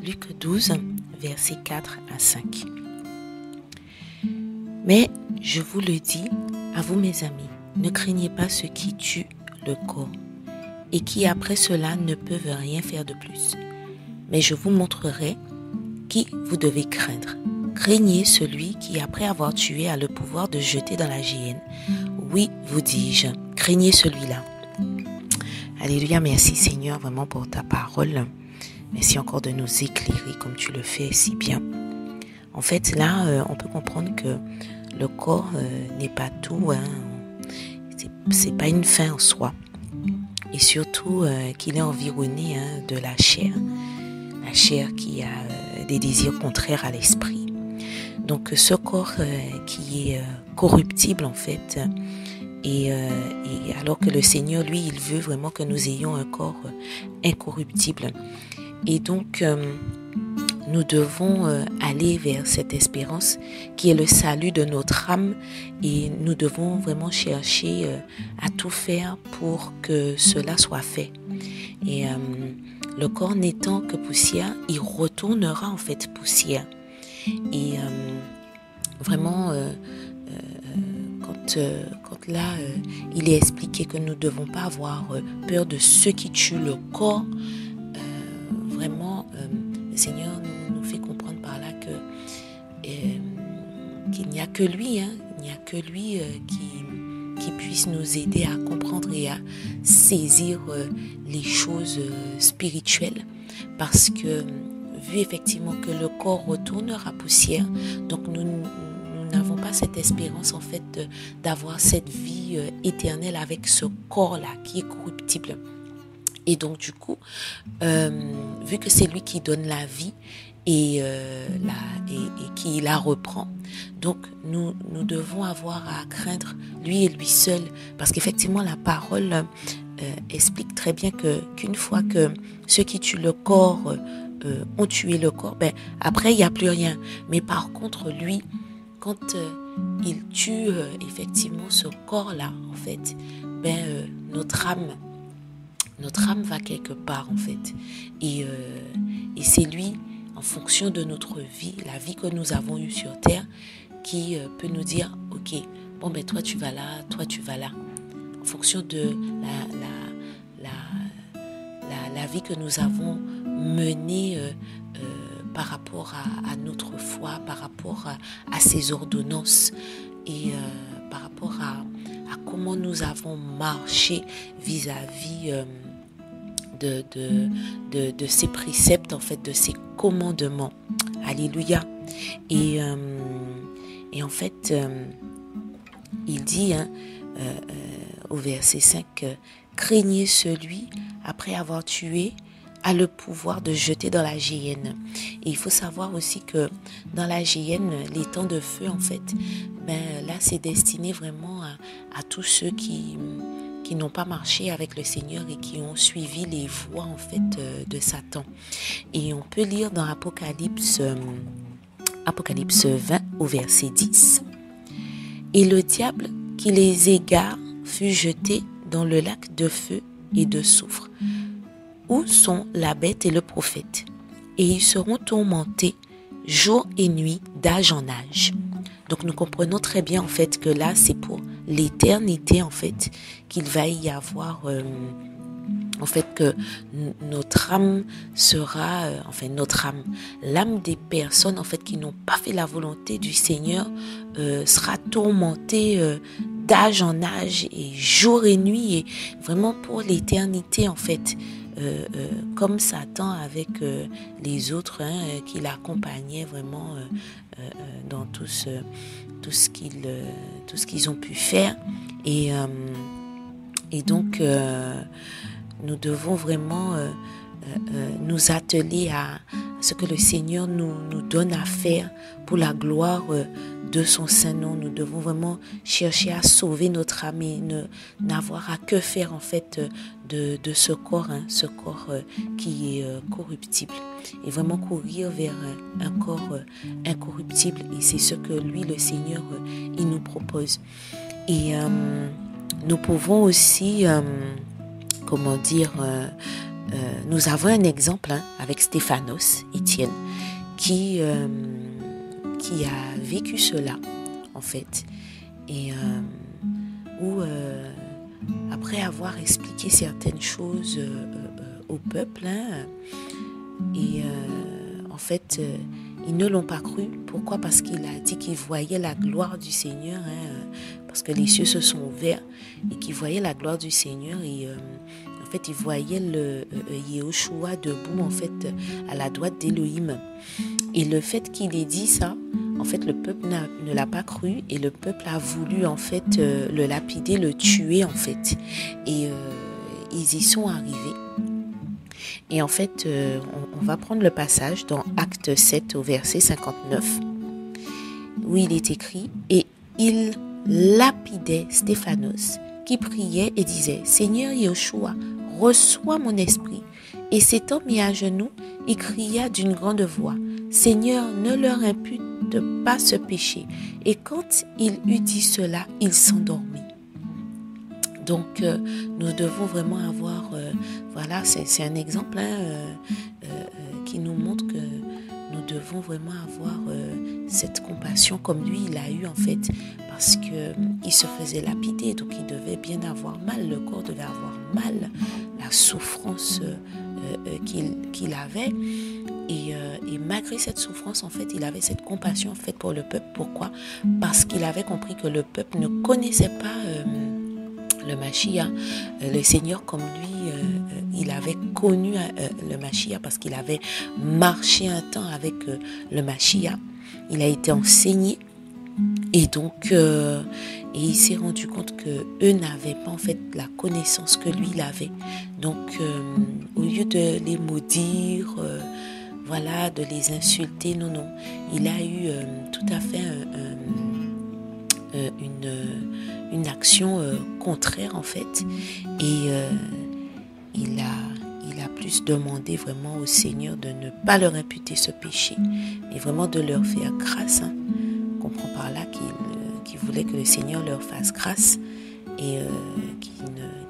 Luc 12, versets 4 à 5. Mais je vous le dis, à vous mes amis, ne craignez pas ceux qui tuent le corps et qui après cela ne peuvent rien faire de plus. Mais je vous montrerai qui vous devez craindre. Craignez celui qui après avoir tué a le pouvoir de jeter dans la géhenne. Oui, vous dis-je, craignez celui-là. Alléluia, merci Seigneur vraiment pour ta parole. Merci encore de nous éclairer comme tu le fais si bien. En fait, là, on peut comprendre que le corps n'est pas tout. C'est pas une fin en soi. Et surtout qu'il est environné de la chair. La chair qui a des désirs contraires à l'esprit. Donc, ce corps qui est corruptible, en fait, et alors que le Seigneur, lui, il veut vraiment que nous ayons un corps incorruptible. Et donc, nous devons aller vers cette espérance qui est le salut de notre âme et nous devons vraiment chercher à tout faire pour que cela soit fait. Et le corps n'étant que poussière, il retournera en fait poussière. Et vraiment, quand là, il est expliqué que nous ne devons pas avoir peur de ceux qui tuent le corps, vraiment, le Seigneur nous fait comprendre par là qu'il n'y a que lui, il n'y a que lui qui puisse nous aider à comprendre et à saisir les choses spirituelles, parce que vu effectivement que le corps retournera poussière, donc nous n'avons pas cette espérance en fait d'avoir cette vie éternelle avec ce corps-là qui est corruptible. Et donc du coup, vu que c'est lui qui donne la vie et qui la reprend, donc nous devons avoir à craindre lui et lui seul, parce qu'effectivement la parole explique très bien qu'une fois que ceux qui tuent le corps ont tué le corps, après il n'y a plus rien. Mais par contre lui, quand il tue effectivement ce corps-là, en fait, notre âme va quelque part en fait. Et c'est lui, en fonction de notre vie, la vie que nous avons eue sur terre, qui peut nous dire, ok, toi tu vas là, toi tu vas là. En fonction de la vie que nous avons menée par rapport à notre foi, par rapport à ses ordonnances et par rapport à comment nous avons marché vis-à-vis de ces préceptes, en fait, de ces commandements. Alléluia. Et en fait, il dit au verset 5, craignez celui, après avoir tué, a le pouvoir de jeter dans la géhenne. Et il faut savoir aussi que dans la géhenne, les temps de feu, en fait, là, c'est destiné vraiment à tous ceux qui n'ont pas marché avec le Seigneur et qui ont suivi les voies, en fait, de Satan. Et on peut lire dans Apocalypse 20 au verset 10. Et le diable qui les égare fut jeté dans le lac de feu et de soufre, où sont la bête et le prophète, et ils seront tourmentés jour et nuit d'âge en âge. Donc nous comprenons très bien en fait que là c'est pour l'éternité en fait qu'il va y avoir en fait que notre âme sera l'âme des personnes en fait qui n'ont pas fait la volonté du Seigneur sera tourmentée d'âge en âge et jour et nuit et vraiment pour l'éternité en fait. Comme Satan avec les autres qui l'accompagnaient vraiment dans tout ce qu'ils ont pu faire et donc nous devons vraiment nous atteler à ce que le Seigneur nous donne à faire pour la gloire de son Saint-Nom. Nous devons vraiment chercher à sauver notre âme et n'avoir à que faire en fait de ce corps, qui est corruptible. Et vraiment courir vers un corps incorruptible. Et c'est ce que lui, le Seigneur, il nous propose. Et nous pouvons aussi, nous avons un exemple avec Stéphanos, Étienne, qui a vécu cela, en fait. Et où, après avoir expliqué certaines choses au peuple, en fait, ils ne l'ont pas cru. Pourquoi? Parce qu'il a dit qu'il voyait la gloire du Seigneur, parce que les cieux se sont ouverts et qu'il voyait la gloire du Seigneur. Et en fait, il voyait le Yehoshua debout, en fait, à la droite d'Élohim. Et le fait qu'il ait dit ça, en fait, le peuple ne l'a pas cru et le peuple a voulu, en fait, le lapider, le tuer, en fait. Et ils y sont arrivés. Et en fait, on va prendre le passage dans Acte 7 au verset 59, où il est écrit « Et il lapidait Stéphanos, qui priait et disait « Seigneur Yehoshua, reçois mon esprit. » Et s'étant mis à genoux, il cria d'une grande voix « Seigneur, ne leur impute pas ce péché. » Et quand il eut dit cela, il s'endormit. Donc, nous devons vraiment avoir, voilà, c'est un exemple qui nous montre que nous devons vraiment avoir cette compassion comme lui, il a eu en fait, parce qu'il se faisait lapider, donc il devait bien avoir mal, le corps devait avoir mal, la souffrance qu'il avait. Et malgré cette souffrance, en fait, il avait cette compassion en fait, pour le peuple. Pourquoi? Parce qu'il avait compris que le peuple ne connaissait pas le Mashiach, le Seigneur comme lui, il avait connu le Mashiach parce qu'il avait marché un temps avec le Mashiach. Il a été enseigné et donc et il s'est rendu compte que eux n'avaient pas en fait la connaissance que lui il avait. Donc au lieu de les maudire, voilà, de les insulter, non, il a eu tout à fait une action contraire en fait, et il a plus demandé vraiment au Seigneur de ne pas leur imputer ce péché, mais vraiment de leur faire grâce. On comprend par là qu'il voulait que le Seigneur leur fasse grâce et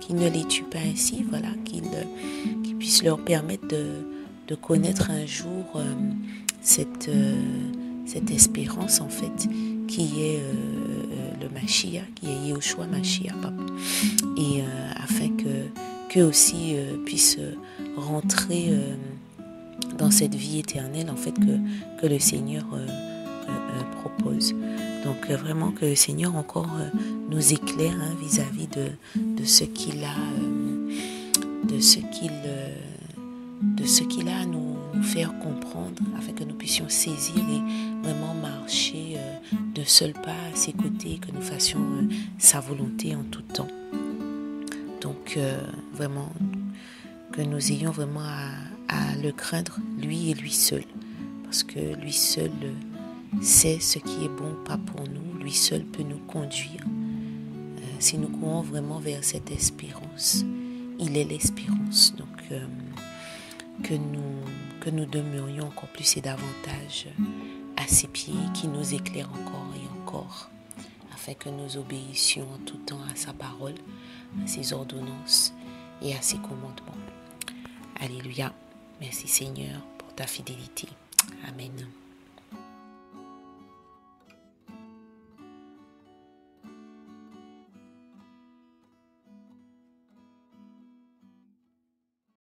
qu'il ne les tue pas ainsi, voilà, qu'il puisse leur permettre de connaître un jour cette espérance en fait qui est le Mashiach, qui est Yehoshua Mashiach, et afin qu'eux aussi puissent rentrer dans cette vie éternelle en fait que le Seigneur propose. Donc vraiment que le Seigneur encore nous éclaire vis-à-vis de ce qu'il a à nous faire comprendre, afin que nous puissions saisir et vraiment marcher d'un seul pas à ses côtés, que nous fassions sa volonté en tout temps. Donc vraiment que nous ayons vraiment à le craindre, lui et lui seul, parce que lui seul sait ce qui est bon, pas pour nous, lui seul peut nous conduire. Si nous courons vraiment vers cette espérance, il est l'espérance. Donc que nous demeurions encore plus et davantage à ses pieds, qui nous éclaire encore et encore, afin que nous obéissions en tout temps à sa parole, à ses ordonnances et à ses commandements. Alléluia. Merci Seigneur pour ta fidélité. Amen.